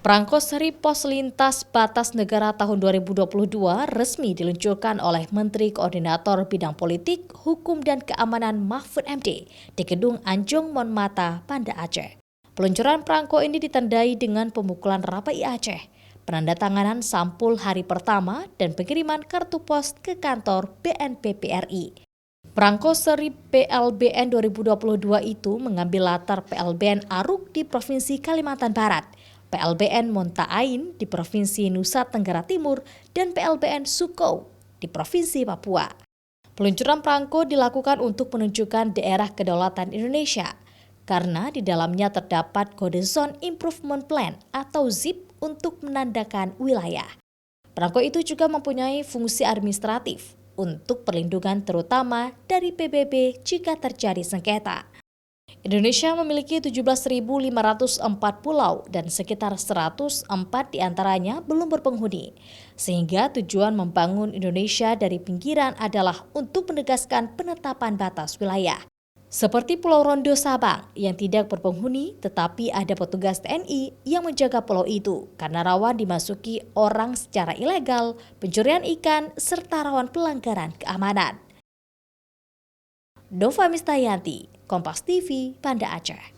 Perangko Seri Pos Lintas Batas Negara tahun 2022 resmi diluncurkan oleh Menteri Koordinator Bidang Politik, Hukum dan Keamanan Mahfud MD di Gedung Anjung Monmata, Banda Aceh. Peluncuran perangko ini ditandai dengan pembukulan RAPI Aceh, penandatanganan sampul hari pertama dan pengiriman kartu pos ke kantor BNPB RI. Perangko Seri PLBN 2022 itu mengambil latar PLBN Aruk di Provinsi Kalimantan Barat, PLBN Montaain di Provinsi Nusa Tenggara Timur, dan PLBN Sukou di Provinsi Papua. Peluncuran perangko dilakukan untuk menunjukkan daerah kedaulatan Indonesia, karena di dalamnya terdapat kode Zone Improvement Plan atau ZIP untuk menandakan wilayah. Perangko itu juga mempunyai fungsi administratif untuk perlindungan terutama dari PBB jika terjadi sengketa. Indonesia memiliki 17.504 pulau dan sekitar 104 diantaranya belum berpenghuni. Sehingga tujuan membangun Indonesia dari pinggiran adalah untuk menegaskan penetapan batas wilayah. Seperti Pulau Rondo Sabang yang tidak berpenghuni tetapi ada petugas TNI yang menjaga pulau itu karena rawan dimasuki orang secara ilegal, pencurian ikan, serta rawan pelanggaran keamanan. Nova Mistayanti, Kompas TV, Banda Aceh.